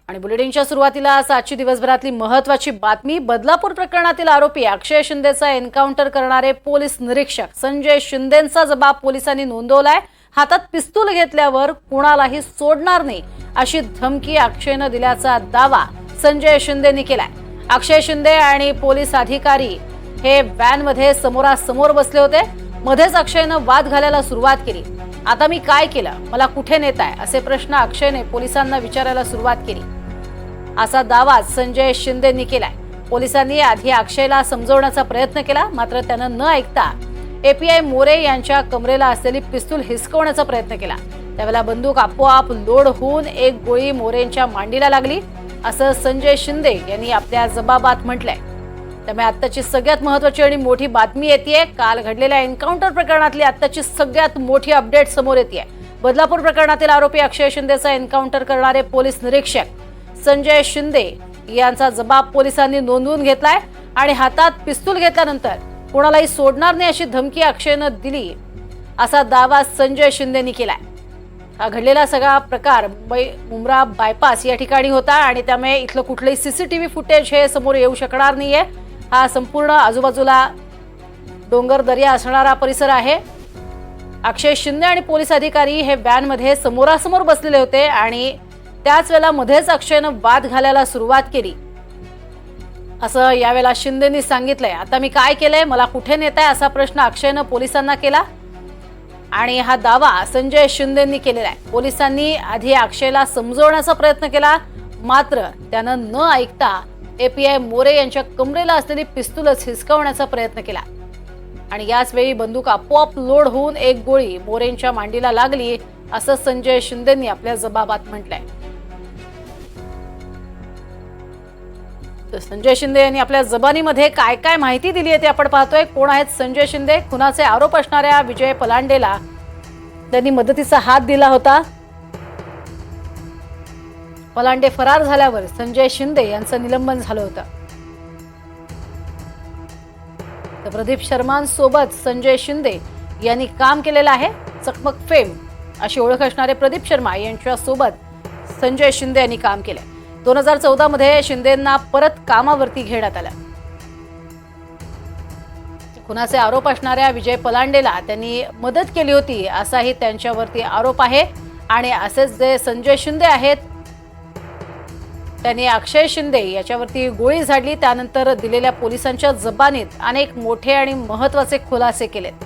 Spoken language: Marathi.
आणि बुलेटिनच्या सुरुवातीला आजची दिवसभरातली महत्त्वाची बातमी। बदलापूर प्रकरणातील आरोपी अक्षय शिंदेचा एन्काउंटर करणारे पोलीस निरीक्षक संजय शिंदेंचा जबाब पोलिसांनी नोंदवलाय। हातात पिस्तूल घेतल्यावर कुणालाही सोडणार नाही अशी धमकी अक्षयने दिल्याचा दावा संजय शिंदेंनी केलाय। अक्षय शिंदे आणि पोलीस अधिकारी हे व्हॅनमध्ये समोरासमोर बसले होते। मध्येच अक्षयने वाद घालायला सुरुवात केली। आता मी काय केलं, मला कुठे नेताय असे प्रश्न अक्षयने पोलिसांना विचारायला सुरुवात केली असा दावा संजय शिंदेंनी केलाय। पोलिसांनी आधी अक्षयला समजवण्याचा प्रयत्न केला, मात्र त्याने न ऐकता एपीआय मोरे यांच्या कमरेला असलेली पिस्तूल हिसकवण्याचा प्रयत्न केला। त्यावेळेला बंदूक आपोआप लोड होऊन एक गोळी मोरेंच्या मांडीला लागली असं संजय शिंदे यांनी आपल्या जबाबात म्हटलंय। त्यामुळे आत्ताची सगळ्यात महत्त्वाची आणि मोठी बातमी येतेय। काल घडलेल्या एन्काउंटर प्रकरणातली आत्ताची सगळ्यात मोठी अपडेट समोर येतेय। बदलापूर प्रकरणातील आरोपी अक्षय शिंदेचा एन्काउंटर करणारे पोलीस निरीक्षक संजय शिंदे यांचा जबाब पोलिसांनी नोंदवून घेतलाय आणि हातात पिस्तूल घेतल्यानंतर कोणालाही सोडणार नाही अशी धमकी अक्षयने दिली असा दावा संजय शिंदेंनी केलाय। हा घडलेला सगळा प्रकार मुंब्रा बायपास या ठिकाणी होता आणि त्यामुळे इथलं कुठलंही सीसीटीव्ही फुटेज हे समोर येऊ शकणार नाहीये। हा संपूर्ण आजूबाजूला डोंगर दर्या असणारा परिसर आहे। अक्षय शिंदे आणि पोलीस अधिकारी हे व्हॅनमध्ये समोरासमोर बसलेले होते आणि त्याच वेळेला मध्येच अक्षयने वाद घालायला सुरुवात केली असं यावेळेला शिंदेंनी सांगितलंय। आता मी काय केलंय, मला कुठे नेताय असा प्रश्न अक्षयने पोलिसांना केला आणि हा दावा संजय शिंदेंनी केलेला आहे। पोलिसांनी आधी अक्षयला समजवण्याचा प्रयत्न केला, मात्र त्यानं न ऐकता एपीआय मोरे यांच्या कमरेला असलेली पिस्तूलच हिसकवण्याचा प्रयत्न केला आणि याच वेळी बंदूक आपोआप लोड होऊन एक गोळी मोरेंच्या मांडीला लागली असं संजय शिंदेंनी आपल्या जबाबात म्हटलंय। संजय शिंदे यांनी आपल्या जबानीमध्ये काय काय माहिती दिली आहे ते आपण पाहतोय। कोण आहेत संजय शिंदे? खुनाचे आरोप असणाऱ्या विजय पलांडेला त्यांनी मदतीचा हात दिला होता। पलांडे फरार झाल्यावर संजय शिंदे यांचं निलंबन झालं होतं। तर प्रदीप शर्मांसोबत संजय शिंदे यांनी काम केलेलं आहे। चकमक फेम अशी ओळख असणारे प्रदीप शर्मा यांच्यासोबत संजय शिंदे यांनी काम केलंय। 2014 मध्ये शिंदेंना परत कामावरती घेण्यात आलं। खुनाचे आरोप असणाऱ्या विजय पलांडेला त्यांनी मदत केली होती असाही त्यांच्यावरती आरोप आहे आणि असेच जे संजय शिंदे आहेत त्यांनी अक्षय शिंदे याच्यावरती गोळी झाडली, त्यानंतर दिलेल्या पोलिसांच्या जबानीत अनेक मोठे आणि महत्त्वाचे खुलासे केलेत।